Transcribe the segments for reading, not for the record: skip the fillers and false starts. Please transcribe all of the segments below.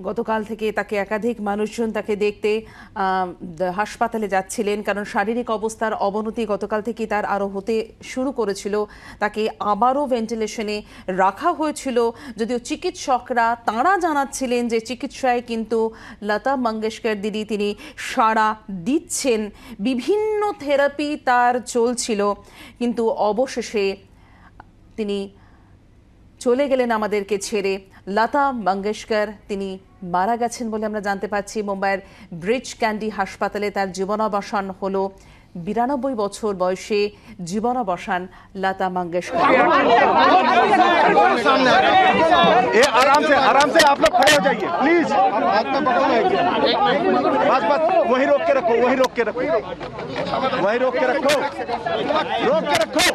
গতকাল থেকে তাকে একাধিক মানুষজন তাকে দেখতে হাসপাতালে যাচ্ছিলেন, কারণ শারীরিক অবস্থার অবনতি গতকাল থেকে তার আরও হতে শুরু করেছিল। তাকে আবারও ভেন্টিলেশনে রাখা হয়েছিল, যদিও চিকিৎসকরা তাঁরা জানাচ্ছিলেন যে চিকিৎসায় কিন্তু লতা মঙ্গেশকর দিদি তিনি সাড়া দিচ্ছেন, বিভিন্ন থেরাপি তার চলছিল, কিন্তু অবশেষে তিনি চলে গেলেন আমাদেরকে ছেড়ে। লতা মঙ্গেশকর তিনি মারা গেছেন বলে আমরা জানতে পারছি। মুম্বাইয়ের ব্রিচ ক্যান্ডি হাসপাতালে তার জীবনাবসান হলো। 92 বছর বয়সে জীবনাবসান লতা মঙ্গেশকর। आराम से आप लोग खड़े हो जाइए प्लीज। बस बस वही रोक के रखो, वही रोक के रखो, वही रोक के रखो, रोक के रखो।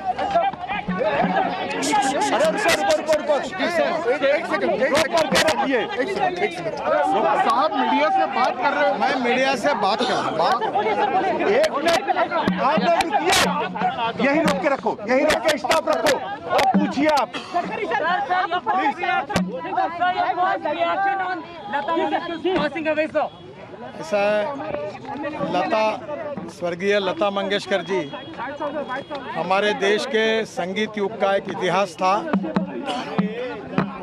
अरे रखिए साहब, मीडिया से बात कर रहे हो। मैं मीडिया से बात कर रहा हूँ। एक मिनट आप लोग रुकिए, यही रोक के रखो, यही रोक के स्टॉप रखो और पूछिए आप। ऐसा लता, स्वर्गीय लता मंगेशकर जी हमारे देश के संगीत युग का एक इतिहास था।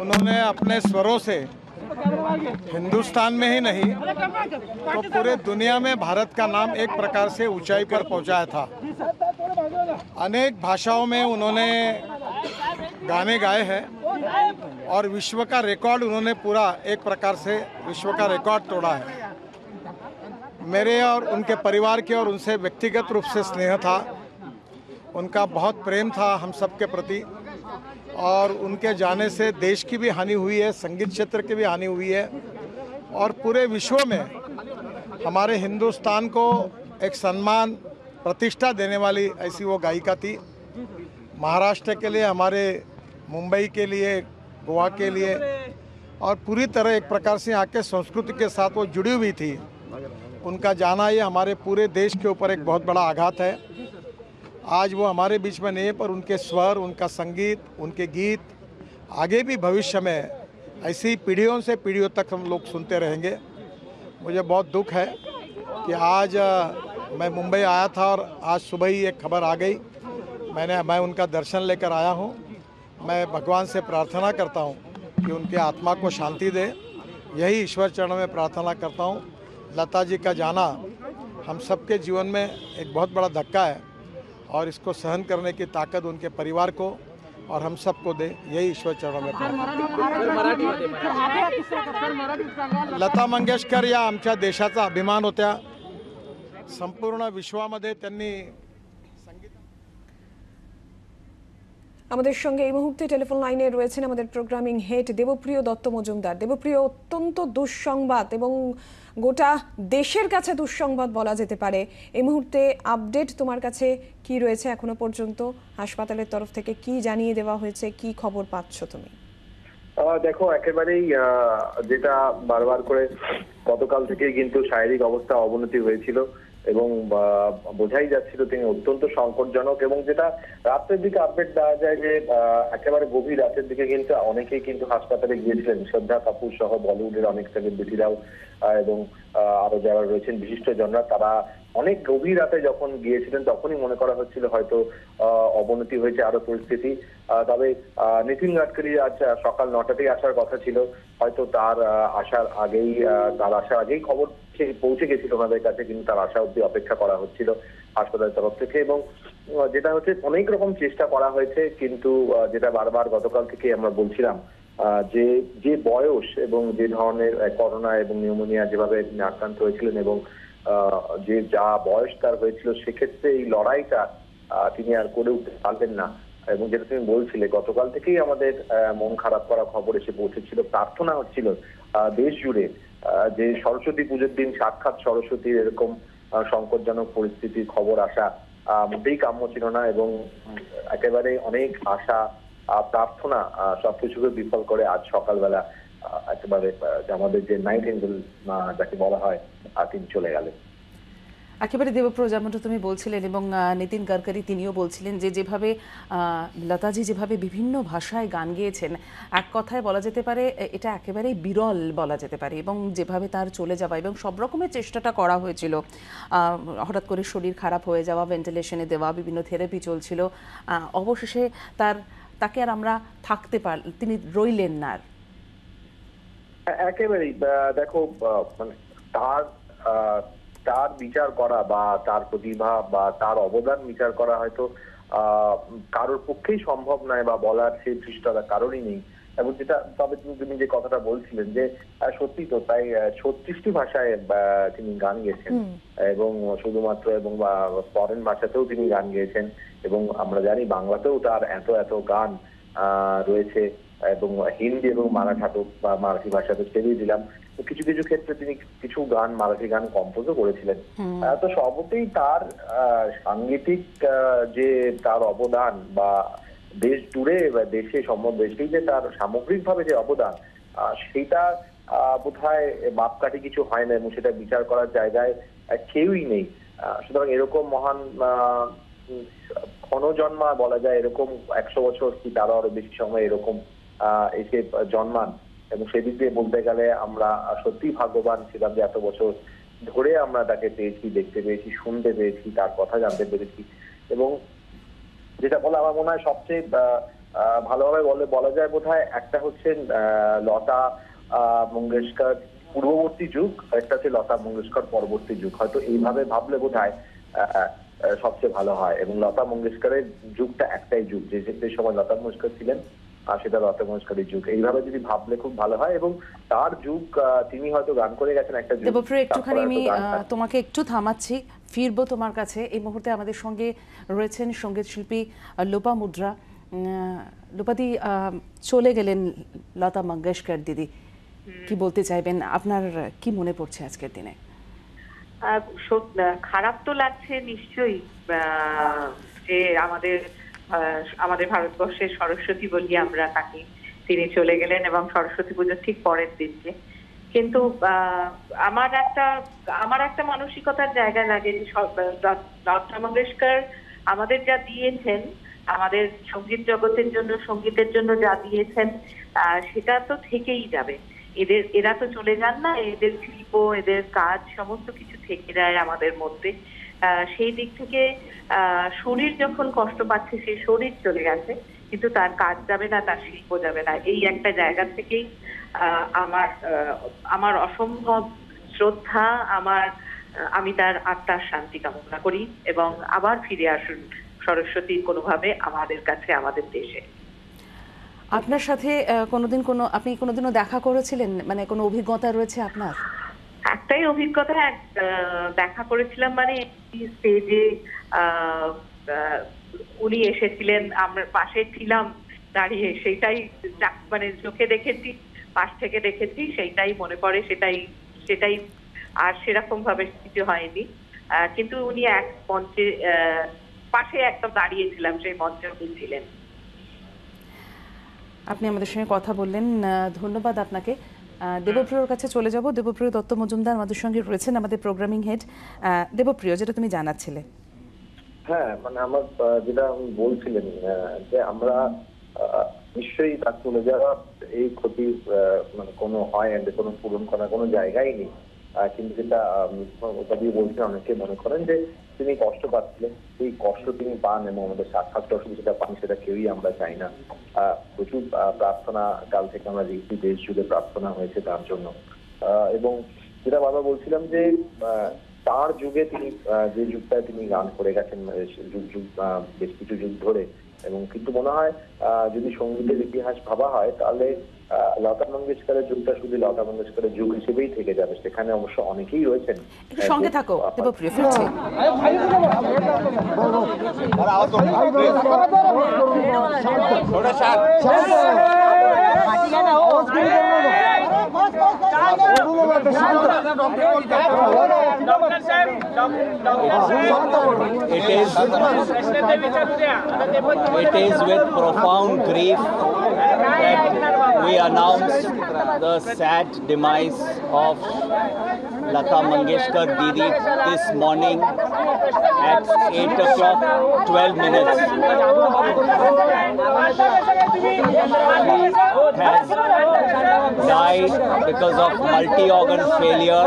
उन्होंने अपने स्वरों से हिंदुस्तान में ही नहीं तो पूरे दुनिया में भारत का नाम एक प्रकार से ऊंचाई पर पहुंचाया था। अनेक भाषाओं में उन्होंने गाने गाए हैं और विश्व का रिकॉर्ड उन्होंने पूरा एक प्रकार से विश्व का रिकॉर्ड तोड़ा है। मेरे और उनके परिवार के और उनसे व्यक्तिगत रूप से स्नेह था, उनका बहुत प्रेम था हम सब के प्रति, और उनके जाने से देश की भी हानि हुई है, संगीत क्षेत्र की भी हानि हुई है, और पूरे विश्व में हमारे हिंदुस्तान को एक सम्मान प्रतिष्ठा देने वाली ऐसी वो गायिका थी। महाराष्ट्र के लिए, हमारे मुंबई के लिए, गोवा के लिए, और पूरी तरह एक प्रकार से यहाँ के संस्कृति के साथ वो जुड़ी हुई थी। उनका जाना ये हमारे पूरे देश के ऊपर एक बहुत बड़ा आघात है। आज वो हमारे बीच में नहीं है, पर उनके स्वर, उनका संगीत, उनके गीत आगे भी भविष्य में ऐसी पीढ़ियों से पीढ़ियों तक हम लोग सुनते रहेंगे। मुझे बहुत दुख है कि आज मैं मुंबई आया था और आज सुबह ही एक खबर आ गई। मैं उनका दर्शन लेकर आया हूँ। मैं भगवान से प्रार्थना करता हूँ कि उनके आत्मा को शांति दे, यही ईश्वर चरणों में प्रार्थना करता हूँ। लता जी का जाना हम सबके जीवन में एक बहुत बड़ा धक्का है, और इसको सहन करने की ताकत उनके परिवार को और हम सबको दे, यही ईश्वर चरणों में प्रार्थना। लता मंगेशकर या आमच्या देशाचा अभिमान होत्या। संपूर्ण विश्वामध्ये त्यांनी संगीत। আমাদের সঙ্গে এই মুহূর্তে টেলিফোন লাইনে রয়েছেন আমাদের প্রোগ্রামিং হেড দেবপ্রিয় দত্ত মজুমদার। দেবপ্রিয়, অত্যন্ত দুঃসংবাদ এবং গোটা দেশের কাছে দুঃসংবাদ বলা যেতে পারে। এই মুহূর্তে আপডেট তোমার কাছে কি রয়েছে এখনো পর্যন্ত? হাসপাতালের তরফ থেকে কি জানিয়ে দেওয়া হয়েছে, কি খবর পাচ্ছ তুমি? দেখো, একেবারেই যেটা বারবার করে গতকাল থেকেই কিন্তু শারীরিক অবস্থা অবনতি হয়েছিল এবং বোঝাই যাচ্ছিল তিনি অত্যন্ত সংকটজনক, এবং যেটা রাতের দিকে আপডেট দেওয়া যায় যে একেবারে গভীর রাতের দিকে কিন্তু অনেকেই কিন্তু হাসপাতালে গিয়েছিলেন। শ্রদ্ধা কাপুর সহ বলিউডের অনেক সেলিব্রিটিরাও এবং আরো যারা রয়েছেন বিশিষ্ট জনরা, তারা অনেক গভীর রাতে যখন গিয়েছিলেন তখনই মনে করা হচ্ছিল হয়তো অবনতি হয়েছে আরো পরিস্থিতি। তবে নীতিন গাডকারি আজ সকাল 9টাতেই আসার কথা ছিল, হয়তো তার আসার আগেই খবর পৌঁছে গেছিল ওনাদের কাছে, কিন্তু তার আসা অব্দি অপেক্ষা করা হচ্ছিল হাসপাতালের তরফ থেকে। এবং যেটা হচ্ছে অনেক রকম চেষ্টা করা হয়েছে, কিন্তু যেটা বারবার গতকাল থেকে আমরা বলছিলাম যে বয়স এবং যে ধরনের করোনা এবং নিউমোনিয়া যেভাবে আক্রান্ত হয়েছিলেন এবং যে যা বয়স তার হয়েছিল, সেক্ষেত্রে এই লড়াইটা তিনি আর করে উঠতে পারবেন না। এবং যেটা তুমি বলছিলে, গতকাল থেকেই আমাদের মন খারাপ করা খবর এসে পৌঁছেছিল। প্রার্থনা হচ্ছিল দেশ জুড়ে যে সরস্বতী পুজোর দিন সাক্ষাৎ সরস্বতীর এরকম সংকটজনক পরিস্থিতির খবর আসা মোটেই কাম্য ছিল না, এবং একেবারে অনেক আশা প্রার্থনা সবকিছুকে বিফল করে আজ সকালবেলা একেবারে আমাদের যে নাইট এঞ্জেল যাকে বলা হয় তিনি চলে গেলেন। একেবারে দেবপ্রিয়, যেমনটা তুমি বলছিলেন এবং নীতিন গডকরি তিনিও বলছিলেন যে যেভাবে লতাজি যেভাবে বিভিন্ন ভাষায় গান গেয়েছেন, এক কথায় বলা যেতে পারে এটা একেবারেই বিরল বলা যেতে পারে। এবং যেভাবে তার চলে যাওয়া এবং সব রকমের চেষ্টাটা করা হয়েছিল, হঠাৎ করে শরীর খারাপ হয়ে যাওয়া, ভেন্টিলেশনে দেওয়া, বিভিন্ন থেরাপি চলছিল, অবশেষে তাকে আর আমরা তিনি রইলেন না। একেবারেই দেখো, মানে তার বিচার করা বা তার প্রতিভা বা তার অবদান বিচার করা হয়তো কারোর পক্ষেই সম্ভব নয়, বা বলার সেই ধৃষ্টতা কারোরই নেই। এবং যেটা তবে তুমি যে কথাটা বলছিলেন যে সত্যি তো তাই, 36টি ভাষায় তিনি গান গেয়েছেন, এবং শুধুমাত্র এবং ফরেন ভাষাতেও তিনি গান গেয়েছেন, এবং আমরা জানি বাংলাতেও তার এত এত গান রয়েছে, এবং হিন্দি এবং মারাঠি ভাষা তো ছেড়েই দিলাম, কিছু কিছু ক্ষেত্রে তিনি কিছু গান মারাঠি গান কম্পোজও করেছিলেন। তো সবতেই তার সাংগীতিক যে তার অবদান, বা দেশ জুড়ে বা দেশে দেশেই যে তার সামগ্রিকভাবে যে অবদান, সেটা বোধহয় মাপকাঠি কিছু হয় না, এবং সেটা বিচার করার জায়গায় কেউই নেই। সুতরাং এরকম মহান ক্ষণজন্মা বলা যায়, এরকম 100 বছর কি তারও আরো বেশি সময় এরকম এসে জন্মান, এবং সেদিক দিয়ে বলতে গেলে আমরা সত্যি ভাগ্যবান ছিলাম যে এত বছর ধরে আমরা তাকে পেয়েছি, দেখতে পেয়েছি, শুনতে পেয়েছি, তার কথা জানতে পেরেছি। এবং যেটা বলে আমার মনে হয় সবচেয়ে ভালোভাবে বলা যায় বোধহয়, একটা হচ্ছে লতা মঙ্গেশকর পূর্ববর্তী যুগ, একটা হচ্ছে লতা মঙ্গেশকর পরবর্তী যুগ। হয়তো এইভাবে ভাবলে বোধহয় সবচেয়ে ভালো হয়। এবং লতা মঙ্গেশকরের যুগটা একটাই যুগ, যে সময় লতা মঙ্গেশকর ছিলেন, আর সেটা লতা মঙ্গেশকরের যুগ। এইভাবে যদি ভাবলে খুব ভালো হয়। এবং তার যুগ তিনি হয়তো গান করে গেছেন একটা যুগ। দেবপ্রিয়, একটুখানি আমি তোমাকে একটু থামাচ্ছি, ফিরবো তোমার কাছে। এই মুহূর্তে আমাদের সঙ্গে রয়েছেন সঙ্গীত শিল্পী লোপামুদ্রা। লোপাদি, চলে গেলেন লতা মঙ্গেশকর দিদি, কি বলতে চাইবেন? আপনার কি মনে পড়ছে আজকের দিনে? খারাপ তো লাগছে নিশ্চয়ই, যে আমাদের ভারতবর্ষের সরস্বতী বলি আমরা তাকে, তিনি চলে গেলেন এবং সরস্বতী পুজোর ঠিক পরের দিনকে। কিন্তু আমার একটা মানসিকতার জায়গা লাগে যে লতা মঙ্গেশকর আমাদের যা দিয়েছেন, আমাদের সঙ্গীত জগতের জন্য, সঙ্গীতের জন্য যা দিয়েছেন, সেটা তো থেকেই যাবে। এরা তো চলে যান না, এদের শিল্প, এদের কাজ সমস্ত কিছু থেকে যায় আমাদের মধ্যে। সেই দিক থেকে শরীর যখন কষ্ট পাচ্ছে, সেই শরীর চলে গেছে, কিন্তু তার কাজ যাবে না, তার শিল্প যাবে না। এই একটা জায়গা থেকেই আমার অসম্ভব শ্রদ্ধা, আমি তার আত্মার শান্তি কামনা করি, এবং আবার ফিরে আসুন সরস্বতী কোনোভাবে আমাদের কাছে, আমাদের দেশে। আপনার সাথে আপনি কোনোদিনও দেখা করেছিলেন, মানে কোনো অভিজ্ঞতা রয়েছে আপনার? একটাই অভিজ্ঞতা, দেখা করেছিলাম, মানে স্টেজে উনি এসেছিলেন, আমরা পাশে ছিলাম দাঁড়িয়ে, সেটাই মানে চোখে দেখেছি, পাশ থেকে দেখেছি, সেইটাই মনে পড়ে, সেটাই আর সেরকম ভাবে কিছু হয়নি। কিন্তু উনি এক মঞ্চে পাশে একদম দাঁড়িয়েছিলাম, সেই মঞ্চে উনি ছিলেন। আপনি আমাদের সঙ্গে কথা বললেন, ধন্যবাদ আপনাকে। দেবপ্রিয়র কাছে চলে যাব। দেবপ্রিয় দত্ত মজুমদার আমাদের সঙ্গে রয়েছেন, আমাদের প্রোগ্রামিং হেড। দেবপ্রিয়, যেটা তুমি জানাচ্ছিলে। হ্যাঁ, মানে আমার যেটা বলছিলেন যে আমরা নিশ্চয়ই তার চলে যাওয়া এই ক্ষতি মানে কোনো হয়, কোনো পূরণ করার কোনো জায়গাই নেই। কিন্তু যেটা বলছেন, অনেকে মনে করেন যে তিনি কষ্ট পাচ্ছিলেন, এই কষ্ট তিনি পান এবং আমাদের সাক্ষাৎ দর্শক যেটা পান সেটা কেউই আমরা চাই না। প্রচুর প্রার্থনা কাল থেকে আমরা দেখছি, দেশ জুড়ে প্রার্থনা হয়েছে তার জন্য। এবং যেটা বাবা বলছিলাম যে তার যুগে তিনি যে যুগটায় তিনি গান করে গেছেন বেশ কিছু যুগ ধরে, এবং কিন্তু মনে হয় যদি সঙ্গীতের ইতিহাস ভাবা হয় তাহলে লতা মঙ্গেশকরের যুগটা শুধু লতা মঙ্গেশকরের যুগ হিসেবেই থেকে যাবে। সেখানে অবশ্য অনেকেই রয়েছেন। সঙ্গে থাকো দেবপ্রিয়, ফিরছি। थोड़ा It is with profound grief that we announce the sad demise of Lata Mangeshkar Didi this morning at 8 o'clock 12 minutes. Has died because of multi-organ failure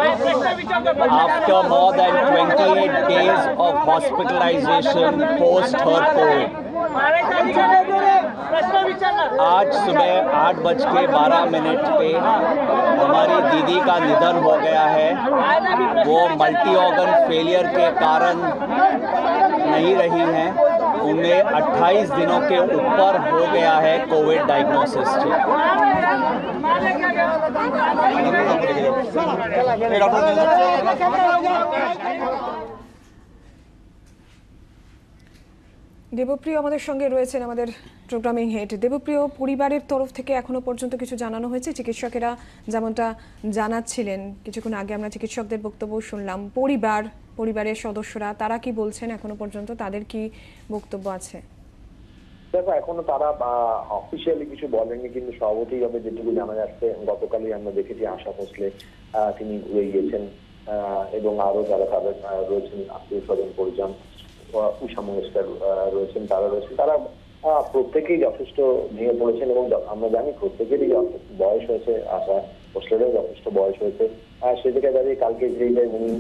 after more than 28 days of hospitalization post her COVID. आज सुबह 8:12 पे हमारी दीदी का निधन हो गया है। वो मल्टी ऑर्गन फेलियर के कारण नहीं रही हैं। उन्हें 28 दिनों के ऊपर हो गया है कोविड डायग्नोसिस से। দেবপ্রিয় আমাদের সঙ্গে রয়েছেন, আমাদের প্রোগ্রামিং হেড। দেবপ্রিয়, পরিবারের তরফ থেকে এখনো পর্যন্ত কিছু জানানো হয়েছে? চিকিৎসকেরা যেমনটা জানাচ্ছিলেন কিছুক্ষণ আগে, আমরা চিকিৎসকদের বক্তব্য শুনলাম। পরিবারের সদস্যরা তারা কি বলছেন এখনো পর্যন্ত, তাদের কি বক্তব্য আছে? দেখো, এখনো তারা অফিসিয়ালি কিছু বলেননি, কিন্তু স্বভাবতভাবে যেটুকু জানা যাচ্ছে, গতকালই আমরা দেখেছি আশা ভোসলে তিনি ঘুরে গিয়েছেন এবং আরো যারা তাদের রয়েছেন আত্মীয় স্বজন পরিজন, উষা মঙ্গেশকর রয়েছেন, তারা রয়েছে, তারা প্রত্যেকেই যথেষ্ট ভেঙে পড়েছেন এবং আমরা জানি প্রত্যেকেরই বয়স হয়েছে, আশা ভোসলেরও যথেষ্ট বয়স হয়েছে। সে জায়গায় দাঁড়িয়ে কালকে যে উনি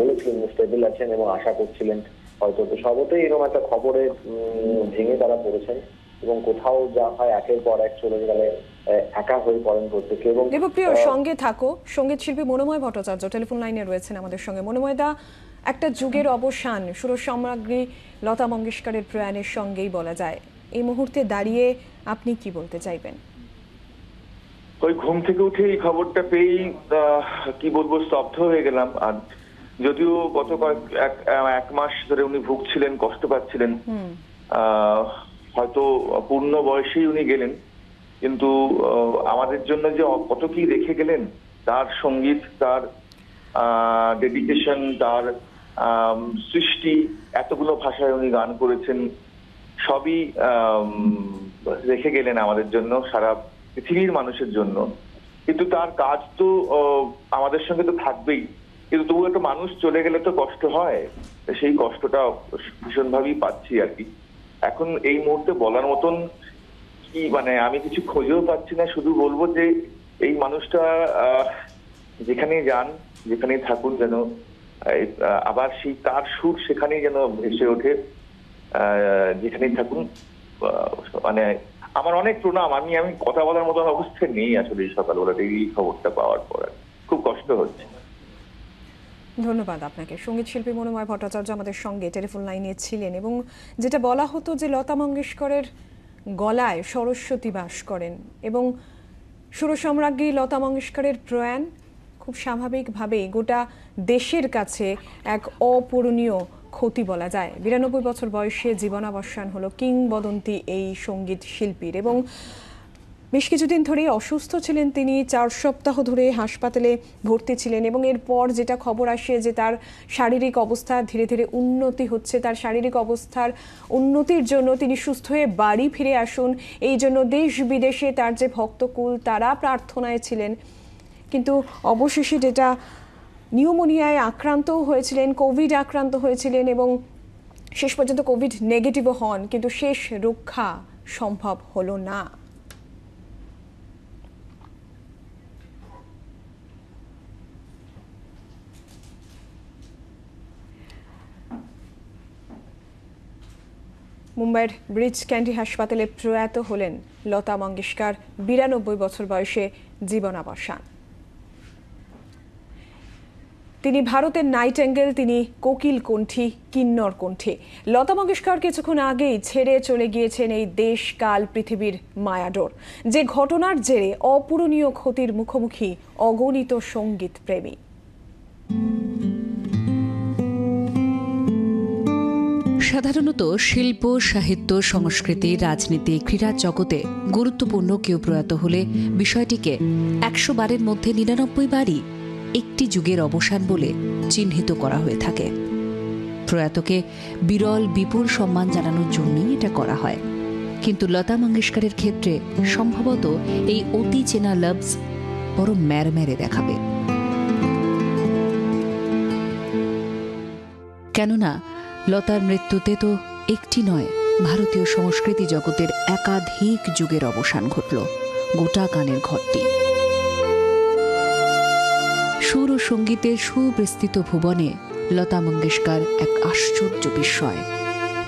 বলেছিলেন স্টেবল আছেন এবং আশা করছিলেন হয়তো, তো সবতেই এরকম একটা খবরে ভেঙে তারা পড়েছেন এবং কোথাও যা হয় একের পর এক চলে গেলে একা হয়ে পড়েন প্রত্যেকে। এবং দেবপ্রিয়, সঙ্গে থাকো। সঙ্গীত শিল্পী মনোময় ভট্টাচার্য টেলিফোন লাইনে রয়েছেন আমাদের সঙ্গে। মনোময় দা, একটা যুগের অবসান সুরসম্রাজ্ঞী লতা মঙ্গেশকরের প্রয়াণের সঙ্গেই বলা যায়। এই মুহূর্তে দাঁড়িয়ে আপনি কি বলতে চাইবেন? ওই ঘুম থেকে উঠে এই খবরটা পেয়েই কি বলবো, স্তব্ধ হয়ে গেলাম। আর যদিও গত এক মাস ধরে উনি ভুগছিলেন, কষ্ট পাচ্ছিলেন, হয়তো পূর্ণ বয়সেই উনি গেলেন, কিন্তু আমাদের জন্য যে কত কি রেখে গেলেন, তার সঙ্গীত, তার ডেডিকেশন, তার সৃষ্টি, এতগুলো ভাষায় উনি গান করেছেন, সবই রেখে গেলেন আমাদের জন্য, সারা পৃথিবীর মানুষের জন্য। কিন্তু তার কাজ তো আমাদের সঙ্গে তো থাকবেই, কিন্তু তবু একটা মানুষ চলে গেলে তো কষ্ট হয়, সেই কষ্টটা ভীষণভাবেই পাচ্ছি আর কি। এখন এই মুহূর্তে বলার মতন কি, মানে আমি কিছু খুঁজেও পাচ্ছি না। শুধু বলবো যে এই মানুষটা যেখানেই যান, যেখানেই থাকুন, যেন আবার সেই তার সুর সেখানেই যেন ভেসে ওঠে, যেখানেই থাকুন। মানে আমার অনেক প্রণাম। আমি কথা বলার মতন অবস্থায় নেই আসলে এই সকালবেলাটা, এই খবরটা পাওয়ার পর খুব কষ্ট হচ্ছে। ধন্যবাদ আপনাকে। সঙ্গীত শিল্পী মনোময় ভট্টাচার্য আমাদের সঙ্গে টেলিফোন লাইনে ছিলেন। এবং যেটা বলা হতো যে লতা মঙ্গেশকরের গলায় সরস্বতী বাস করেন, এবং সুরসম্রাজ্ঞী লতা মঙ্গেশকরের প্রয়াণ খুব স্বাভাবিকভাবেই গোটা দেশের কাছে এক অপূরণীয় ক্ষতি বলা যায়। 92 বছর বয়সে জীবনাবসান হলো কিংবদন্তি এই সঙ্গীত শিল্পীর। এবং বেশ কিছুদিন ধরেই অসুস্থ ছিলেন তিনি, 4 সপ্তাহ ধরে হাসপাতালে ভর্তি ছিলেন। এবং এরপর যেটা খবর আসে যে তার শারীরিক অবস্থা ধীরে ধীরে উন্নতি হচ্ছে, তার শারীরিক অবস্থার উন্নতির জন্য তিনি সুস্থ হয়ে বাড়ি ফিরে আসুন, এই জন্য দেশ বিদেশে তার যে ভক্তকুল তারা প্রার্থনায় ছিলেন। কিন্তু অবশেষে যেটা নিউমোনিয়ায় আক্রান্তও হয়েছিলেন, কোভিড আক্রান্ত হয়েছিলেন এবং শেষ পর্যন্ত কোভিড নেগেটিভও হন, কিন্তু শেষ রক্ষা সম্ভব হলো না। মুম্বাইয়ের ব্রিজ ক্যান্ডি হাসপাতালে প্রয়াত হলেন লতা মঙ্গেশকর, 92 বছর বয়সে জীবনাবসান। তিনি ভারতের নাইটেঙ্গেল, তিনি কোকিল কণ্ঠী, কিন্নর কণ্ঠী। লতা মঙ্গেশকর কিছুক্ষণ আগেই ছেড়ে চলে গিয়েছেন এই দেশ কাল পৃথিবীর মায়াডোর, যে ঘটনার জেরে অপূরণীয় ক্ষতির মুখোমুখি অগণিত সঙ্গীত প্রেমী। সাধারণত শিল্প, সাহিত্য, সংস্কৃতি, রাজনীতি, ক্রীড়া জগতে গুরুত্বপূর্ণ কেউ প্রয়াত হলে বিষয়টিকে 100 বারের মধ্যে 99 বারই একটি যুগের অবসান বলে চিহ্নিত করা হয়ে থাকে। প্রয়াতকে বিরল বিপুল সম্মান জানানোর জন্যই এটা করা হয়। কিন্তু লতা মঙ্গেশকরের ক্ষেত্রে সম্ভবত এই অতি চেনা লফজ বড় ম্যারম্যারে দেখাবে। কেননা লতার মৃত্যুতে তো একটি নয়, ভারতীয় সংস্কৃতি জগতের একাধিক যুগের অবসান ঘটল গোটা গানের ঘরটি। সুর ও সঙ্গীতের সুবিস্তৃত ভুবনে লতা মঙ্গেশকর এক আশ্চর্য বিস্ময়।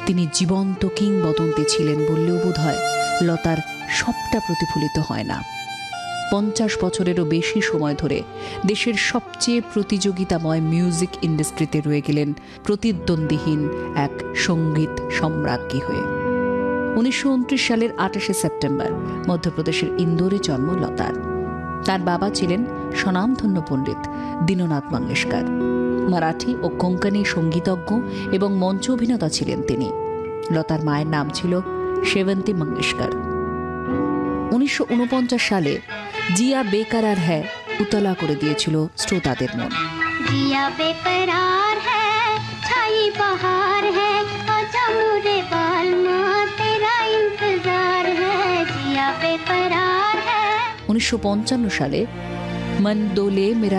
তিনি জীবন্ত কিংবদন্তি ছিলেন বললেও বোধ হয় লতার সবটা প্রতিফলিত হয় না। 50 বছরেরও বেশি সময় ধরে দেশের সবচেয়ে প্রতিযোগিতাময় মিউজিক ইন্ডাস্ট্রিতে রয়ে গেলেন প্রতিদ্বন্দ্বীহীন এক সঙ্গীত সম্রাজ্ঞী হয়ে। 1929 সালের 28শে সেপ্টেম্বর মধ্যপ্রদেশের ইন্দোরে জন্ম লতার। তার বাবা ছিলেন স্বনামধন্য পণ্ডিত দীননাথ মঙ্গেশকর। মারাঠি ও কোঙ্কণী সঙ্গীতজ্ঞ এবং মঞ্চ অভিনেতা ছিলেন তিনি। লতার মায়ের নাম ছিল সেবন্তী মঙ্গেশকর। 1949 সালে জিয়া বেকরার হ্যায় উতলা করে দিয়েছিল শ্রোতাদের মন। জিয়া বেকরার হ্যায় ছাই বাহার হ্যায় আজা মুরে বালমা তেরা ইন্তজার হ্যায় জিয়া বেকরার হ্যায়। 1955 সালে মন দোলে মেরা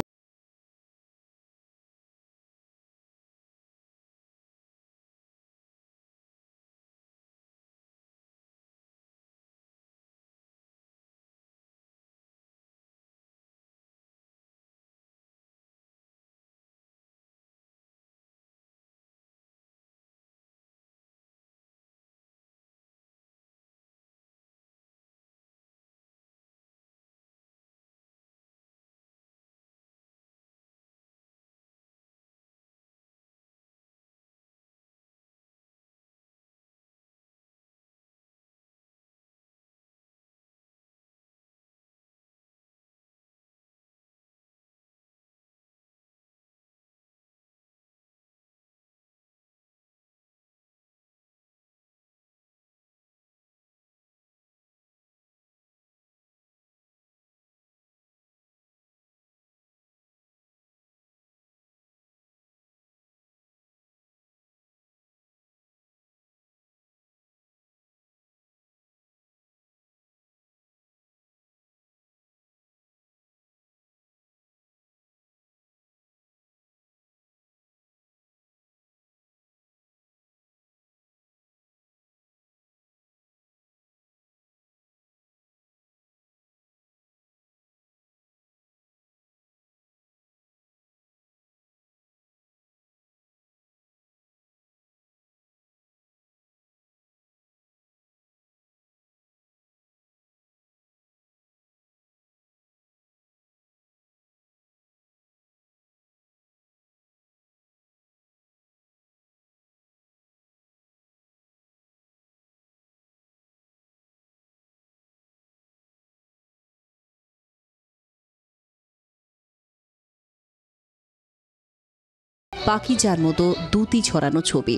পাকিজার মতো দুতি ছড়ানো ছবি।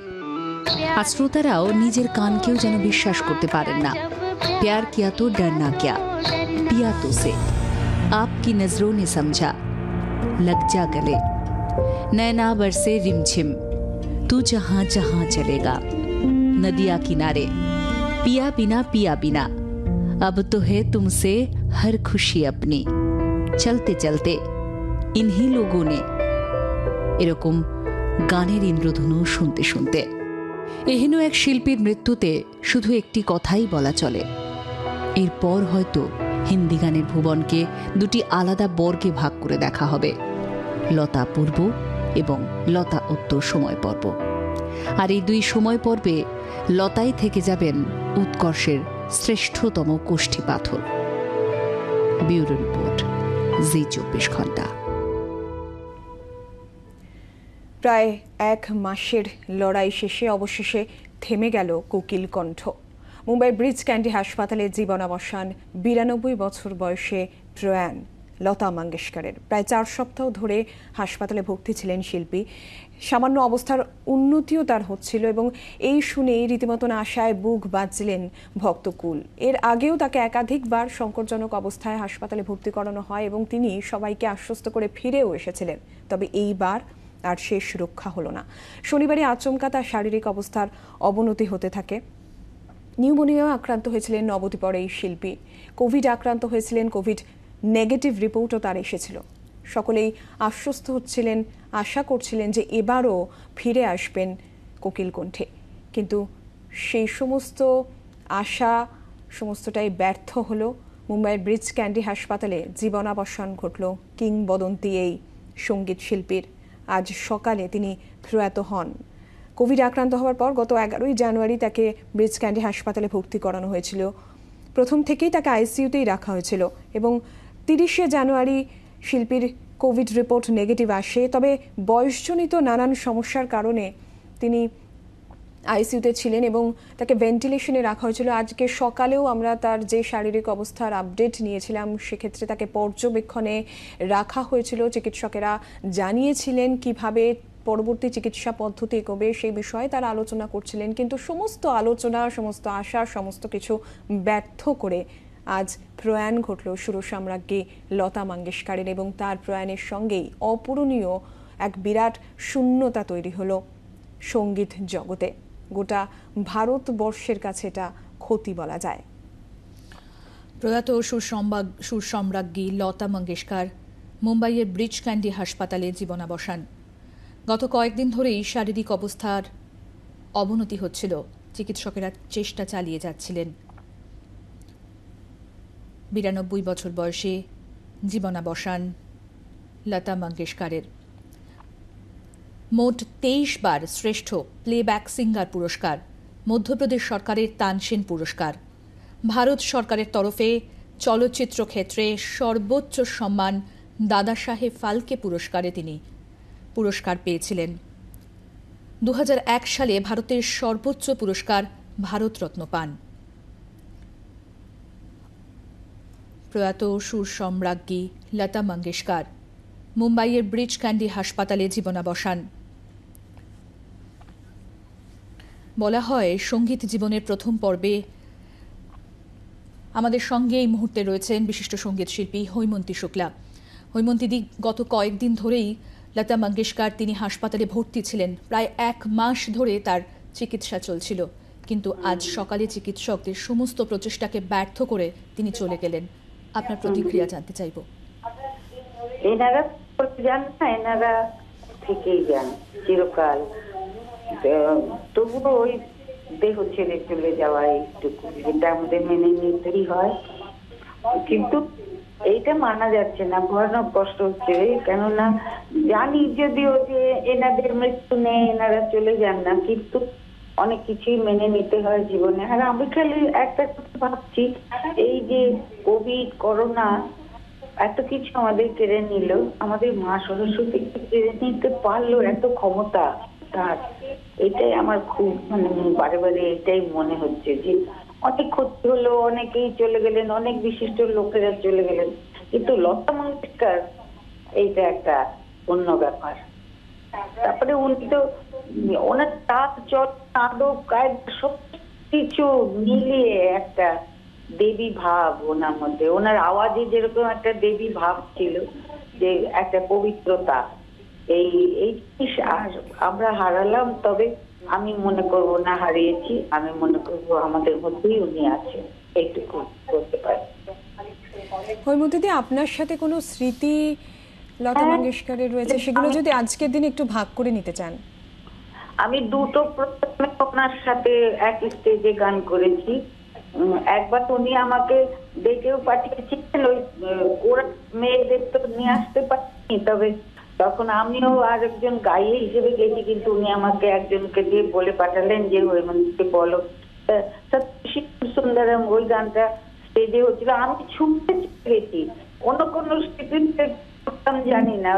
আর শ্রোতারাও নিজের কানকেও যেন বিশ্বাস করতে পারেন না। প্যার কিয়া তো ডরনা ক্যা, পিয়া তো সে, আপকি নজরো নে সমঝা, লগ যা গলে, নैना बरसे रिमझिम, तू जहां जहां चलेगा, नदिया किनारे, पिया बिना, अब तो है तुमसे हर खुशी अपनी, चलते चलते इन्हीं लोगों ने। এরকম গানের ইন্দ্রধনু শুনতে শুনতে এহেন এক শিল্পীর মৃত্যুতে শুধু একটি কথাই বলা চলে, এরপর হয়তো হিন্দি গানের ভুবনকে দুটি আলাদা বর্গে ভাগ করে দেখা হবে, লতা পূর্ব এবং লতা উত্তর সময় পর্ব। আর এই দুই সময় পর্বে লতাই থেকে যাবেন উৎকর্ষের শ্রেষ্ঠতম কোষ্ঠী পাথর। ব্যুরো রিপোর্ট, জি24 ঘন্টা। প্রায় 1 মাসের লড়াই শেষে অবশেষে থেমে গেল কোকিল কণ্ঠ। মুম্বাইয়ের ব্রিজ ক্যান্ডি হাসপাতালে জীবনাবসান 92 বছর বয়সে প্রয়াণ লতা মঙ্গেশকরের। প্রায় 4 সপ্তাহ ধরে হাসপাতালে ভর্তি ছিলেন শিল্পী। সামান্য অবস্থার উন্নতিও তার হচ্ছিল এবং এই শুনেই রীতিমতন আশায় বুক বাঁধছিলেন ভক্তকুল। এর আগেও তাকে একাধিকবার সংকটজনক অবস্থায় হাসপাতালে ভর্তি করানো হয় এবং তিনি সবাইকে আশ্বস্ত করে ফিরেও এসেছিলেন। তবে এইবার আর শেষ রক্ষা হলো না। শনিবারই আচমকা তার শারীরিক অবস্থার অবনতি হতে থাকে। নিউমোনিয়া আক্রান্ত হয়েছিলেন নবদ্বীপের এই শিল্পী। কোভিড আক্রান্ত হয়েছিলেন, কোভিড নেগেটিভ রিপোর্টও তার এসেছিল। সকলেই আশ্বস্ত হচ্ছিলেন, আশা করছিলেন যে এবারও ফিরে আসবেন কোকিল কণ্ঠে। কিন্তু সেই সমস্ত আশা সমস্তটাই ব্যর্থ হলো। মুম্বাইয়ের ব্রিজ ক্যান্ডি হাসপাতালে জীবনাবসান ঘটল কিংবদন্তি এই সঙ্গীত শিল্পীর। আজ সকালে তিনি প্রয়াত হন। কোভিড আক্রান্ত হওয়ার পর গত 11ই জানুয়ারি তাকে ব্রিজ ক্যান্ডি হাসপাতালে ভর্তি করানো হয়েছিল। প্রথম থেকেই তাকে আইসিইউতেই রাখা হয়েছিল এবং 30শে জানুয়ারি শিল্পীর কোভিড রিপোর্ট নেগেটিভ আসে। তবে বয়সজনিত নানান সমস্যার কারণে তিনি আইসিইউতে ছিলেন এবং তাকে ভেন্টিলেশনে রাখা হয়েছিল। আজকে সকালেও আমরা তার যে শারীরিক অবস্থার আপডেট নিয়েছিলাম, সেক্ষেত্রে তাকে পর্যবেক্ষণে রাখা হয়েছিল। চিকিৎসকেরা জানিয়েছিলেন কিভাবে পরবর্তী চিকিৎসা পদ্ধতি এগোবে সেই বিষয়ে তারা আলোচনা করছিলেন। কিন্তু সমস্ত আলোচনা, সমস্ত আশা, সমস্ত কিছু ব্যর্থ করে আজ প্রয়াণ ঘটল সুরসাম্রাজ্ঞী লতা মঙ্গেশকরের এবং তার প্রয়াণের সঙ্গেই অপূরণীয় এক বিরাট শূন্যতা তৈরি হলো সঙ্গীত জগতে। গোটা ভারতবর্ষের কাছে এটা ক্ষতি বলা যায়। প্রয়াত সুরসাম্রাজ্ঞী লতা মঙ্গেশকর মুম্বাইয়ের ব্রিজ ক্যান্ডি হাসপাতালে জীবনাবসান। গত কয়েকদিন ধরেই শারীরিক অবস্থার অবনতি হচ্ছিল। চিকিৎসকেরা চেষ্টা চালিয়ে যাচ্ছিলেন। 92 বছর বয়সে জীবনাবসান লতা মঙ্গেশকরের। মোট 23 বার শ্রেষ্ঠ প্লেব্যাক সিঙ্গার পুরস্কার, মধ্যপ্রদেশ সরকারের তানসেন পুরস্কার, ভারত সরকারের তরফে চলচ্চিত্র ক্ষেত্রে সর্বোচ্চ সম্মান দাদা সাহেব ফালকে পুরস্কারে তিনি পুরস্কার পেয়েছিলেন। 2001 সালে ভারতের সর্বোচ্চ পুরস্কার ভারতরত্ন পান। প্রয়াত সুরসাম্রাজ্ঞী লতা মঙ্গেশকর মুম্বাইয়ের ব্রিজ ক্যান্ডি হাসপাতালে জীবনাবসান। বলা হয় সঙ্গীত জীবনের প্রথম পর্বে আমাদের সঙ্গে এই মুহূর্তে রয়েছেন বিশিষ্ট সঙ্গীত শিল্পী হৈমন্তী শুক্লা। হৈমন্তীদি, গত কয়েকদিন ধরেই লতা মঙ্গেশকর তিনি হাসপাতালে ভর্তি ছিলেন। প্রায় 1 মাস ধরে তার চিকিৎসা চলছিল, কিন্তু আজ সকালে চিকিৎসকদের সমস্ত প্রচেষ্টাকে ব্যর্থ করে তিনি চলে গেলেন। আপনার প্রতিক্রিয়া জানতে চাইব। এনারা যান না, এনারা থেকেই যান চিরকাল। তবুও ওই দেহ ছেড়ে চলে যাওয়া এইটুকু, যেটা আমাদের মেনে নিতেই হয়। কিন্তু এইটা মানা যাচ্ছে না, ভয়ানক কষ্ট হচ্ছে। কেননা জানি যদিও যে এনাদের মৃত্যু নেই, এনারা চলে যান না, কিন্তু অনেক কিছুই মেনে নিতে হয় জীবনে। আর আমি খালি একটা কথা ভাবছি, এই যে কোভিড, করোনা এত কিছু আমাদের কেড়ে নিল, আমাদের মা সরস্বতী কেড়ে নিতে পারলো, এত ক্ষমতা তার। এটাই আমার খুব বারে বারে এটাই মনে হচ্ছে যে অনেক ক্ষতি হলো, অনেকেই চলে গেলেন, অনেক বিশিষ্ট লোকেরা চলে গেলেন, কিন্তু লতা মঙ্গেশকর এইটা একটা অন্য ব্যাপার। তারপরে উনি তো ওনার তাপ, চল, আদব, কায়দা সব কিছু মিলিয়ে একটা দেবী ভাব ওনার মধ্যে। ওনার আওয়াজে যেরকম একটা দেবী ভাব ছিল, যে একটা পবিত্রতা, এই জিনিস আর আমরা হারালাম। তবে আমি মনে করবো না হারিয়েছি, আমি মনে করবো আমাদের মধ্যেই উনি আছেন, এইটুকু করতে পারি। হৈমন্তীদি, আপনার সাথে কোনো স্মৃতি লতা মঙ্গেশকরের রয়েছে, সেগুলো যদি আজকের দিনে একটু ভাগ করে নিতে চান। আমি দুটো প্রথমে ওনার সাথে এক স্টেজে গান করেছি। একবার উনি আমাকে ডেকেও পাঠিয়েছিলেন, ওই ওরা মেয়েদের তো নিয়ে আসতে পারিনি, তবে তখন আমিও আরেকজন গাইয়ে হিসেবে গেছি, কিন্তু উনি আমাকে একজনকে দিয়ে বলে পাঠালেন যে হৈমন্তীকে বলো। সুন্দরম ওই গানটা স্টেজে হচ্ছিল, আমি শুনতে গেছি। কোনো স্টেজে জানি না,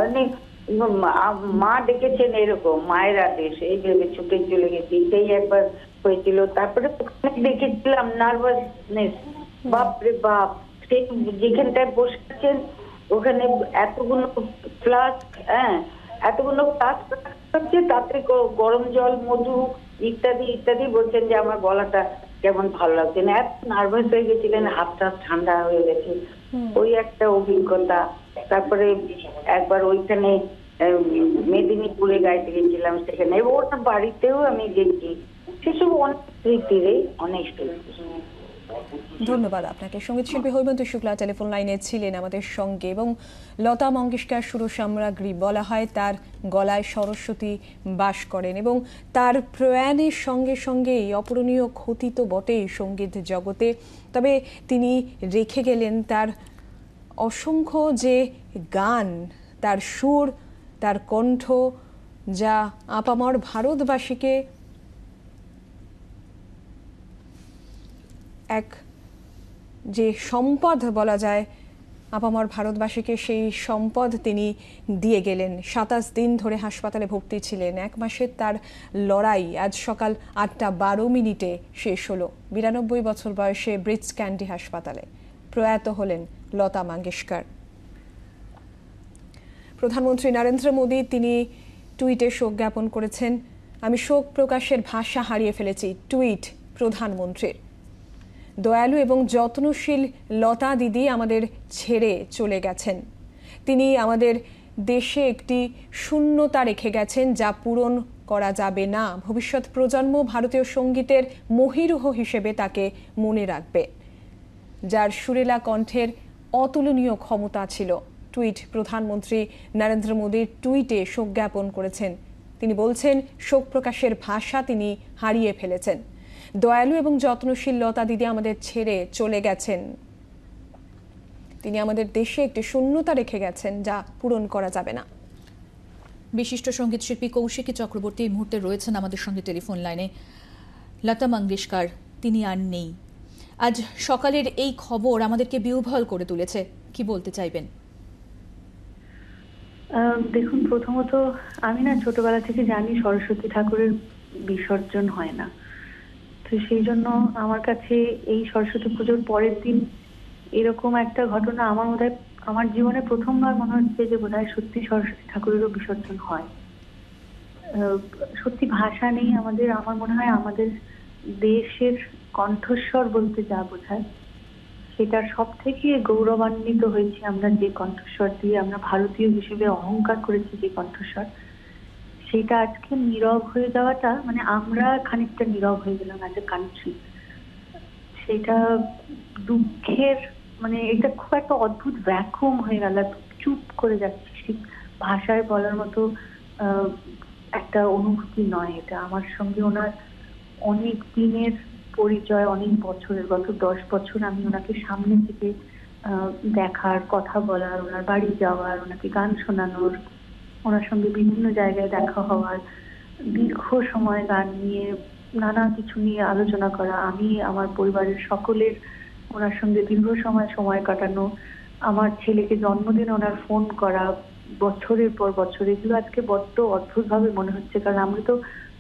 মা ডেকেছেন এরকম, মায়ের আদেশ, এই ভেবে ছুটে চলে গেছি। সেই একবার হয়েছিল। তারপরে দেখেছিলাম নার্ভাসনেস, বাপরে বাপ, সেই যেখানটায় বসে আছেন ওখানে এতগুলো ফ্লাস্ক, এতগুলো ফ্লাস্ক হচ্ছে, তাতে গরম জল, মধু ইত্যাদি ইত্যাদি, বলছেন যে আমার গলাটা কেমন ভালো লাগছে না, এত নার্ভাস হয়ে গেছিলেন, হাতটা ঠান্ডা হয়ে গেছে, ওই একটা অভিজ্ঞতা। তারপরে একবার ওইখানে মেদিনীপুরে গাইতে গেছিলাম, সেখানে ওর বাড়িতেও আমি গেছি, সেসব অনেক স্মৃতি রে, অনেক স্মৃতি। ধন্যবাদ আপনাকে। সঙ্গীত শিল্পী হৈমন্তী শুক্লা টেলিফোন লাইনে ছিলেন আমাদের সঙ্গে। এবং লতা মঙ্গেশকর সুরসাম্রাজ্ঞী, বলা হয় তার গলায় সরস্বতী বাস করেন, এবং তার প্রয়াণের সঙ্গে সঙ্গে অপূরণীয় ক্ষতি তো বটেই সঙ্গীত জগতে, তবে তিনি রেখে গেলেন তার অসংখ্য যে গান, তার সুর, তার কণ্ঠ, যা আপামর ভারতবাসীকে এক যে সম্পদ বলা যায়, আপামর ভারতবাসীকে সেই সম্পদ তিনি দিয়ে গেলেন। 27 দিন ধরে হাসপাতালে ভর্তি ছিলেন। 1 মাসের তার লড়াই আজ সকাল 8:12 শেষ হলো। 92 বছর বয়সে ব্রিজ ক্যান্ডি হাসপাতালে প্রয়াত হলেন লতা মঙ্গেশকর। প্রধানমন্ত্রী নরেন্দ্র মোদী তিনি টুইটে শোক জ্ঞাপন করেছেন। আমি শোক প্রকাশের ভাষা হারিয়ে ফেলেছি, টুইট প্রধানমন্ত্রীর। দয়ালু এবং যত্নশীল লতা দিদি আমাদের ছেড়ে চলে গেছেন। তিনি আমাদের দেশে একটি শূন্যতা রেখে গেছেন, যা পূরণ করা যাবে না। ভবিষ্যৎ প্রজন্ম ভারতীয় সঙ্গীতের মহীরুহ হিসেবে তাকে মনে রাখবে, যার সুরেলা কণ্ঠের অতুলনীয় ক্ষমতা ছিল। টুইট প্রধানমন্ত্রী নরেন্দ্র মোদীর টুইটে শোক জ্ঞাপন করেছেন। তিনি বলছেন, শোক প্রকাশের ভাষা তিনি হারিয়ে ফেলেছেন। দয়ালু এবং যত্নশীল লতা দিদি আমাদের ছেড়ে চলে গেছেন। তিনি আমাদের দেশে একটি শূন্যতা রেখে গেছেন, যা পূরণ করা যাবে না। বিশিষ্ট সঙ্গীত শিল্পী কৌশিকী চক্রবর্তী এই মুহূর্তে রয়েছেন আমাদের সঙ্গে টেলিফোন লাইনে। লতা মঙ্গেশকর তিনি আর নেই। আজ সকালের এই খবর আমাদেরকে বিহ্বল করে তুলেছে, কি বলতে চাইবেন? দেখুন, প্রথমত আমি না ছোটবেলা থেকে জানি সরস্বতী ঠাকুরের বিসর্জন হয় না, তো সেই জন্য আমার কাছে এই সরস্বতী পুজোর পরের দিন এরকম একটা ঘটনা আমার জীবনে প্রথমবার মনে হচ্ছে যে বোধহয় সত্যি সরস্বতী ঠাকুরেরও বিসর্জন হয়। সত্যি ভাষা নেই আমাদের। আমার মনে হয় আমাদের দেশের কণ্ঠস্বর বলতে যা বোঝায়, সেটার সব থেকে গৌরবান্বিত হয়েছি আমরা যে কণ্ঠস্বর দিয়ে আমরা ভারতীয় হিসেবে অহংকার করেছি, যে কণ্ঠস্বর, সেটা আজকে নীরব হয়ে যাওয়াটা, মানে আমরা খানিকটা নীরব হয়ে গেলাম অ্যাজ এ কান্ট্রি, সেটা দুঃখের, মানে এটা খুব একটা অদ্ভুত ভ্যাকুয়াম হয়ে গেল, চুপ করে যাচ্ছি। ভাষায় বলার মতো একটা অনুভূতি নয় এটা। আমার সঙ্গে ওনার অনেক দিনের পরিচয়, অনেক বছরের, গত 10 বছর আমি ওনাকে সামনে থেকে দেখার, কথা বলার, ওনার বাড়ি যাওয়ার, ওনাকে গান শোনানোর, ওনার সঙ্গে বিভিন্ন জায়গায় দেখা হওয়ার, দীর্ঘ সময় গান নিয়ে নানা কিছু নিয়ে আলোচনা করা, আমি আমার পরিবারের সকলের ওনার সঙ্গে দীর্ঘ সময় কাটানো, আমার ছেলেকে জন্মদিন ওনার ফোন করা বছরের পর বছর, এগুলো আজকে বড্ড অদ্ভুতভাবে মনে হচ্ছে। কারণ আমরা তো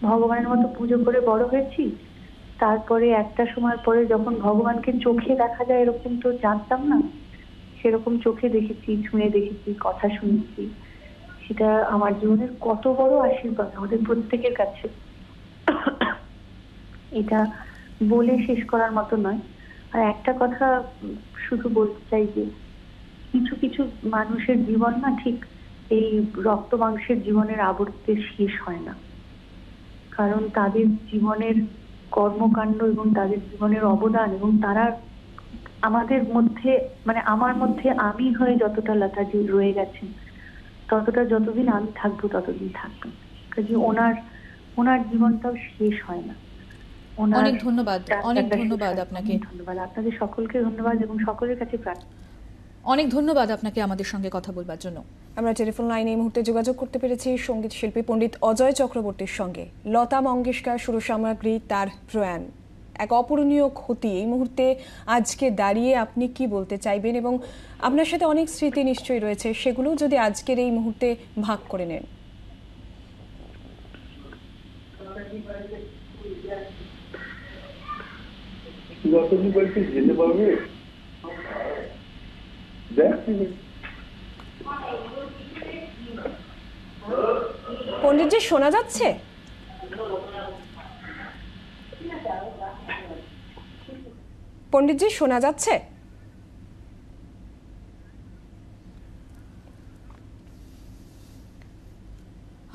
ভগবানের মতো পুজো করে বড় হয়েছি, তারপরে একটা সময় পরে যখন ভগবানকে চোখে দেখা যায় এরকম তো জানতাম না, সেরকম চোখে দেখেছি, ছুঁয়ে দেখেছি, কথা শুনেছি। সেটা আমার জীবনের কত বড় আশীর্বাদ আমাদের প্রত্যেকের কাছে, এটা বলে শেষ করার মতো নয়। আর একটা কথা শুধু বলতে চাই যে কিছু কিছু মানুষের জীবন না ঠিক এই রক্ত মাংসের জীবনের আবর্তে শেষ হয় না, কারণ তাদের জীবনের কর্মকাণ্ড এবং তাদের জীবনের অবদান, এবং তারা আমাদের মধ্যে, মানে আমার মধ্যে আমি হয়ে যতটা লতাজি রয়ে গেছেন, ততটা যতদিন আমি থাকবো ততদিন থাকবেন। কাজে ওনার জীবনটাও শেষ হয় না। অনেক ধন্যবাদ, অনেক ধন্যবাদ আপনাকে। ধন্যবাদ আপনাদের সকলকে, ধন্যবাদ এবং সকলের কাছে প্রার্থনা। অনেক ধন্যবাদ আপনাকে আমাদের সঙ্গে কথা বলবার জন্য। আমরা টেলিফোন লাইনে এই মুহূর্তে যোগাযোগ করতে পেরেছি সঙ্গীত শিল্পী পণ্ডিত অজয় চক্রবর্তীর সঙ্গে। লতা মঙ্গেশকর সুরসাম্রাজ্ঞী, তার প্রয়াণ এক অপূরণীয় ক্ষতি। এই মুহূর্তে আজকে দাঁড়িয়ে আপনি কি বলতে চাইবেন, এবং আপনার সাথে অনেক স্মৃতি নিশ্চয়ই রয়েছে, সেগুলো যদি আজকের এই মুহূর্তে ভাগ করে নেন। যেতে পারবে? দেখ পণ্ডিতজি শোনা যাচ্ছে? পণ্ডিতজি শোনা যাচ্ছে?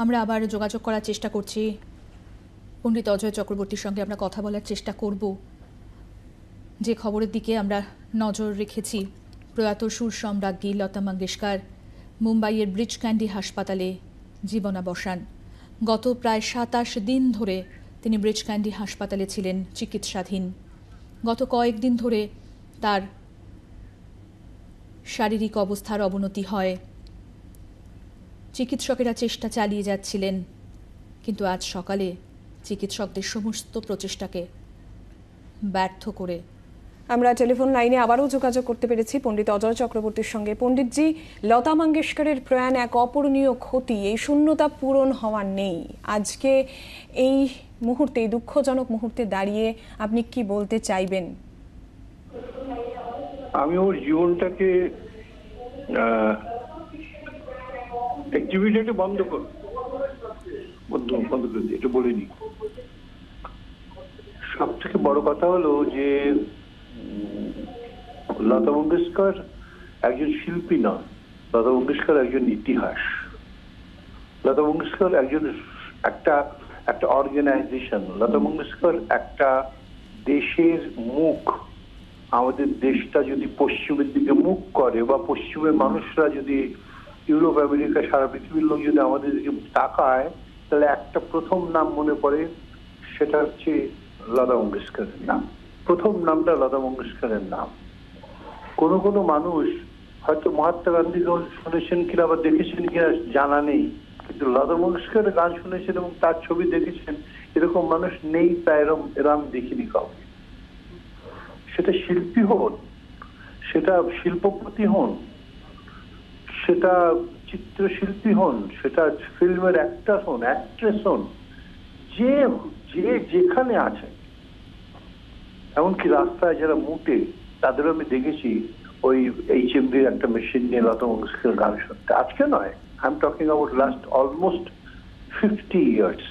আমরা আবার যোগাযোগ করার চেষ্টা করছি, পণ্ডিত অজয় চক্রবর্তীর সঙ্গে আমরা কথা বলার চেষ্টা করব। যে খবরের দিকে আমরা নজর রেখেছি, প্রয়াত সুর সম্রাজ্ঞী লতা মঙ্গেশকর মুম্বাইয়ের ব্রিচ ক্যান্ডি হাসপাতালে জীবনাবসান। গত প্রায় 27 দিন ধরে তিনি ব্রিচ ক্যান্ডি হাসপাতালে ছিলেন চিকিৎসাধীন। গত কয়েকদিন ধরে তার শারীরিক অবস্থার অবনতি হয়। চিকিৎসকেরা চেষ্টা চালিয়ে যাচ্ছিলেন, কিন্তু আজ সকালে চিকিৎসকদের সমস্ত প্রচেষ্টাকে ব্যর্থ করে আমরা টেলিফোন লাইনে আবারও যোগাযোগ করতে পেরেছি পণ্ডিত অজয় চক্রবর্তীর সঙ্গে। পণ্ডিতজি, লতা মঙ্গেশকরের প্রয়াণ এক অপূরণীয় ক্ষতি, এই শূন্যতা পূরণ হওয়ার নেই। আজকে এই মুহূর্তে, এই দুঃখজনক মুহূর্তে দাঁড়িয়ে আপনি কি বলতে চাইবেন? আমি ওর জীবনটাকে অ্যাক্টিভিটিটা বন্ধ করে দিই, এটা বলিনি। সব থেকে বড় কথা হলো যে লতা মঙ্গেশকর একজন শিল্পী নন, লতা মঙ্গেশকর একজন ইতিহাস। লতা মঙ্গেশকর একজন একটা অর্গানাইজেশন। লতা মঙ্গেশকর একটা দেশের মুখ। আমাদের দেশটা যদি পশ্চিমের দিকে মুখ করে, বা পশ্চিমের মানুষরা যদি, ইউরোপ আমেরিকা সারা পৃথিবীর লোক যদি আমাদের দিকে তাকায়, তাহলে একটা প্রথম নাম মনে পড়ে, সেটা হচ্ছে লতা মঙ্গেশকরের নাম। প্রথম নামটা লতা মঙ্গেশকরের নাম। কোনো মানুষ হয়তো মহাত্মা গান্ধী শুনেছেন কিনা বা দেখেছেন কিনা জানা নেই, কিন্তু লতা মঙ্গেশকরের গান শুনেছেন এবং তার ছবি দেখেছেন, এরকম মানুষ নেই প্রায়, এরম দেখিনি কাউকে। সেটা শিল্পী হন, সেটা শিল্পপতি হন, সেটা চিত্রশিল্পী হন, সেটা ফিল্মের অ্যাক্টর হন, অ্যাক্ট্রেস হন, যে যেখানে আছেন, এমনকি রাস্তায় যারা মুটে তাদেরও আমি দেখেছি ওই HMV একটা মেশিন নিয়ে লতা মঙ্গেশকর গান শুনতে। আজকে নয়, I am talking about last almost 50 years।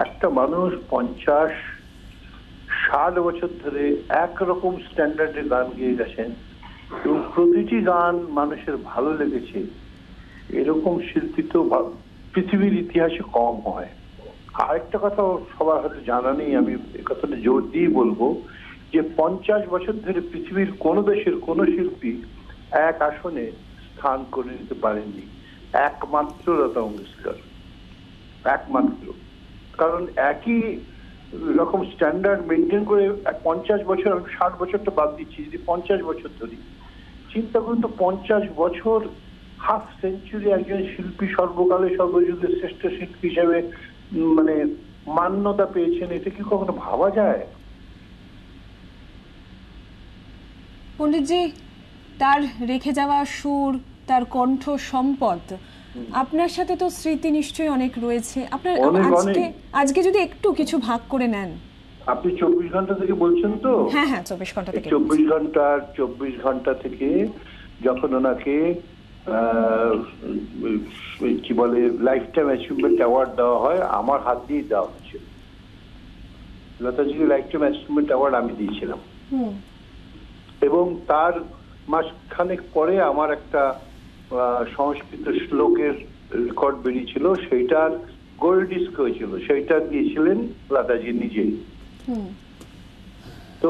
একটা মানুষ 50-60 বছর ধরে একরকম স্ট্যান্ডার্ডের গান গেয়ে গেছেন এবং প্রতিটি গান মানুষের ভালো লেগেছে। এরকম শিল্পী তো পৃথিবীর ইতিহাসে কম হয়। আরেকটা কথা সবার হয়তো জানা নেই, আমি এই কথাটা জোর দিয়ে বলবো যে 50 বছর ধরে পৃথিবীর কোনো দেশের কোনো শিল্পী এক আসনে স্থান করে নিতে পারেননি, একমাত্র লতা মঙ্গেশকর, একমাত্র। কারণ একই রকম স্ট্যান্ডার্ড মেনটেন করে 50 বছর, 60 বছরটা বাদ দিচ্ছি, যদি 50 বছর ধরি, চিন্তা করুন তো, 50 বছর, হাফ সেঞ্চুরি একজন শিল্পী সর্বকালে সর্বযুগের শ্রেষ্ঠ শিল্পী হিসেবে মানে মান্যতা পেয়েছেন, এটা কি কখনো ভাবা যায়? পণ্ডিতজি, তার রেখে যাওয়া সুর, তার কণ্ঠ সম্পদ, আপনার সাথে তো স্মৃতি নিশ্চয়ই অনেক রয়েছে। আপনার আজকে যদি একটু কিছু ভাগ করে নেন। আপনি 24 ঘন্টা থেকে বলছেন তো? হ্যাঁ, 24 ঘন্টা থেকে। 24 ঘন্টা থেকে যখন ওনাকে কি বলে লাইফ টাইম অ্যাচিভমেন্ট অ্যাওয়ার্ড দেওয়া হয়, আমার হাত দিয়ে দেওয়া হয়েছিল। লতাজিকে লাইফ টাইম অ্যাচিভমেন্ট অ্যাওয়ার্ড আমি দিয়েছিলাম, এবং তার মাসখানেক পরে আমার একটা সংস্কৃত শ্লোকের রেকর্ড বেরিয়েছিল, সেইটার গোল্ড ডিস্ক হয়েছিল, সেইটা দিয়েছিলেন লতাজি নিজেই। তো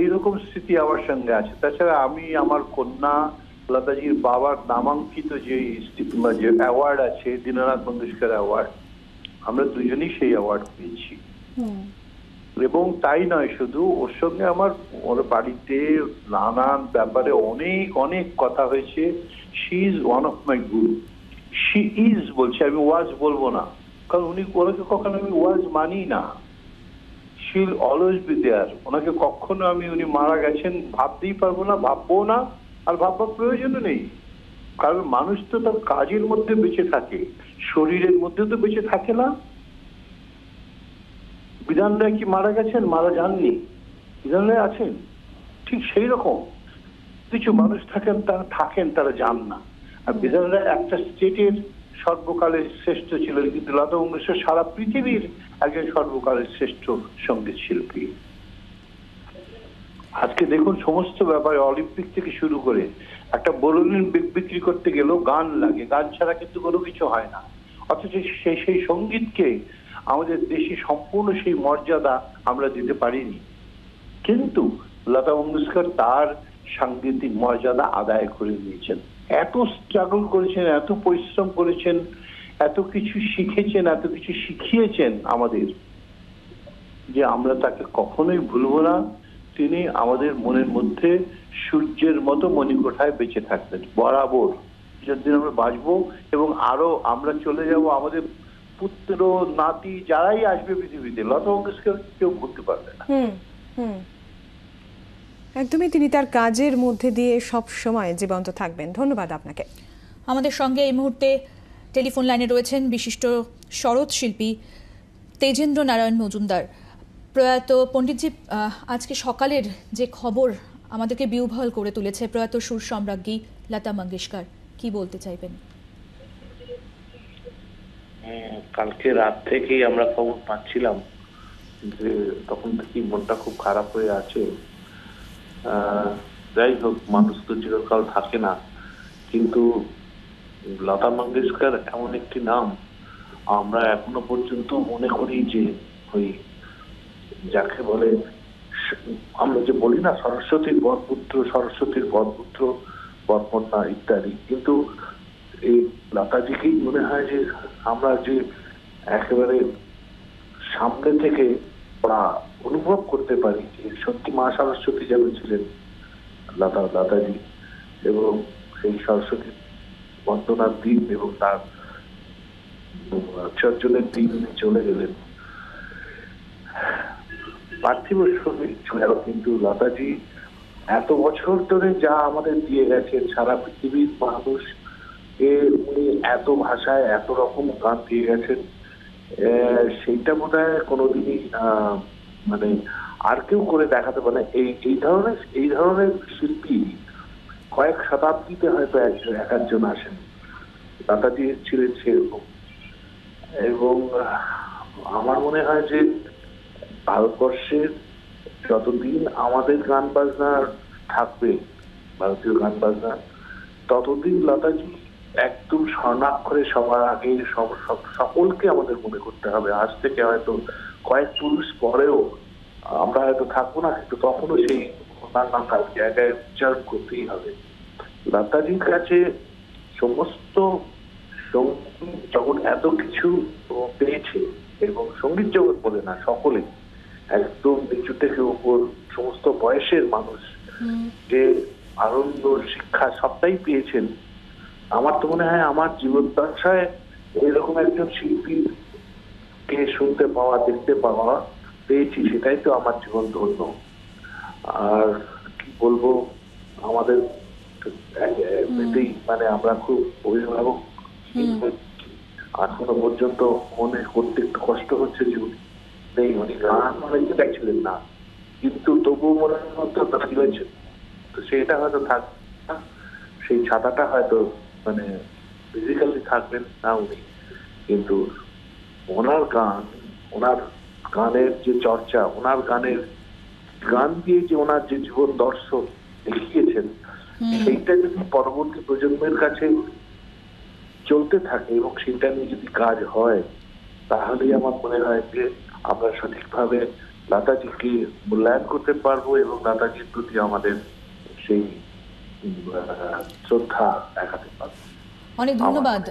এইরকম স্মৃতি আমার সঙ্গে আছে। তাছাড়া আমি আমার কন্যা, লতাজির বাবার নামাঙ্কিত যে অ্যাওয়ার্ড আছে, দীননাথ মঙ্গেশকর অ্যাওয়ার্ড, আমরা দুজনেই সেই অ্যাওয়ার্ড পেয়েছি। এবং তাই নয়, শুধু ওর সঙ্গে আমার ওর বাড়িতে নানান ব্যাপারে অনেক অনেক কথা হয়েছে। She is one of my guru. She is বলছে, আমি ওয়াজ বলবো না, কারণ ওনাকে কখনো আমি ওয়াজ মানি না। She will always be there. ওনাকে কখনো উনি মারা গেছেন ভাবতেই পারবো না, ভাববো না, আর ভাববার প্রয়োজনও নেই। কারণ মানুষ তো তার কাজের মধ্যে বেঁচে থাকে, শরীরের মধ্যে তো বেঁচে থাকে না। বিধান রায় কি মারা গেছেন? মারা যাননি, বিধান রায় আছেন। ঠিক সেই রকম কিছু মানুষ থাকেন, তারা যান না। আর বিধান রায় একটা স্টেটের সর্বকালের শ্রেষ্ঠ ছিলেন, কিন্তু লতা মঙ্গেশকর সারা পৃথিবীর একজন সর্বকালের শ্রেষ্ঠ সঙ্গীত শিল্পী। আজকে দেখুন সমস্ত ব্যাপারে অলিম্পিক থেকে শুরু করে একটা বরুণীর বিক্রি করতে গেলেও গান লাগে, গান ছাড়া কিন্তু কোনো কিছু হয় না। অথচ সেই সঙ্গীতকে আমাদের দেশে সম্পূর্ণ সেই মর্যাদা আমরা দিতে পারিনি, কিন্তু লতা মঙ্গেশকর তার সাংগীতিক মর্যাদা আদায় করে নিয়েছেন। এত স্ট্রাগল করেছেন, এত পরিশ্রম করেছেন, এত কিছু শিখেছেন, এত কিছু শিখিয়েছেন আমাদের, যে আমরা তাকে কখনোই ভুলবো না। তিনি আমাদের মনের মধ্যে সূর্যের মতো মণিকোঠায় বেঁচে থাকবেন বরাবর, যতদিন আমরা বাঁচবো, এবং আরো আমরা চলে যাব, আমাদের পুত্র নাতি যারাই আসবে পৃথিবীতে, লতা মঙ্গেশকর কেউ ভুলতে পারবে না। একদমই, তিনি তার কাজের মধ্যে দিয়ে সব সময় জীবন্ত থাকবেন। ধন্যবাদ আপনাকে। আমাদের সঙ্গে এই মুহূর্তে টেলিফোন লাইনে রয়েছেন বিশিষ্ট সরোদ শিল্পী তেজেন্দ্র নারায়ণ মজুমদার। প্রয়াত পণ্ডিতজি, আজকে সকালের যে খবর আমাদেরকে বিহ্বল করে তুলেছে, প্রয়াত সুর সম্রাজ্ঞী লতা মঙ্গেশকর, কি বলতে চাইবেন? কালকে রাত থেকেই আমরা খবর পাচ্ছিলাম, যে তখন থেকেই মনটা খুব খারাপ হয়ে আছে। যাই হোক, মানুষ তো চিরকাল থাকে না, কিন্তু লতা মঙ্গেশকর এমন একটি নাম, আমরা এখনো পর্যন্ত মনে করি যে ওই যাকে বলে, আমরা যে বলি না সরস্বতীর বরপুত্র, সরস্বতীর বরপুত্র, বরকন্যা ইত্যাদি, কিন্তু এই লতাজিকেই মনে হয় যে আমরা যে একেবারে সামনে থেকে অনুভব করতে পারি যে সত্যি মা সরস্বতী যেন ছিলেন লতাজি, এবং সেই সরস্বতী বন্দনার দিন এবং তার বিসর্জনের দিন চলে গেলেন। পার্থিব শরীর ছিল, কিন্তু লতাজি এত বছর ধরে যা আমাদের দিয়ে গেছেন, সারা পৃথিবীর মানুষ উনি এত ভাষায় এত রকম গান দিয়ে গেছেন, সেইটা বোধ হয় কোনোদিনই মানে আর কেউ করে দেখাতে পারে। এই ধরনের শিল্পী কয়েক শতাব্দীতে হয়তো একজন আসেন, লতাজি ছিলেন সেরকম। এবং আমার মনে হয় যে ভারতবর্ষের যতদিন আমাদের গান বাজনা থাকবে, ভারতীয় গান বাজনা, ততদিন লতাজি একদম স্বর্ণাক্ষরে সবার আগে সকলকে আমাদের মনে করতে হবে। আজ থেকে হয়তো কয়েক পুরুষ পরেও আমরা হয়তো থাকবো না, কিন্তু তখনও সেই জায়গায় উচ্চারণ করতেই হবে। লতাজির কাছে সমস্ত জগৎ এত কিছু পেয়েছে, এবং সঙ্গীত জগৎ বলে না, সকলে একদম নিচু থেকে উপর সমস্ত বয়সের মানুষ যে আনন্দ, শিক্ষা সবটাই পেয়েছেন। আমার তো মনে হয় আমার জীবন দশায় এরকম একজন শিল্পীকে শুনতে পাওয়া, দেখতে পাওয়া পেয়েছি, সেটাই তো আমার জীবন ধন্য। আর কি বলবো, আমাদের মানে আমরা খুব অভিভাবক, এখনো পর্যন্ত মনে করতে একটু কষ্ট হচ্ছে যে নেই, উনি গান অনেকে দেখছিলেন না, কিন্তু তবুও মনে হতো তারা কি হয়েছে, তো সেটা হয়তো থাকবে না, সেই ছাতাটা হয়তো মানে ফিজিক্যালি থাকবেন না উনি, কিন্তু ওনার গান, ওনার গানের যে চর্চা, ওনার গানের গান দিয়ে যে ওনার যে জীবন দর্শন দেখিয়েছেন, সেইটা যদি পরবর্তী প্রজন্মের কাছে চলতে থাকে এবং সেটা নিয়ে যদি কাজ হয়, তাহলেই আমার মনে হয় যে আমরা সঠিকভাবে লতাজিকে মূল্যায়ন করতে পারবো এবং লতাজির প্রতি আমাদের সেই শ্রদ্ধা দেখাতে পারবো।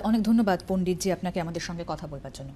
অনেক ধন্যবাদ পণ্ডিতজি আপনাকে আমাদের সঙ্গে কথা বলবার জন্য।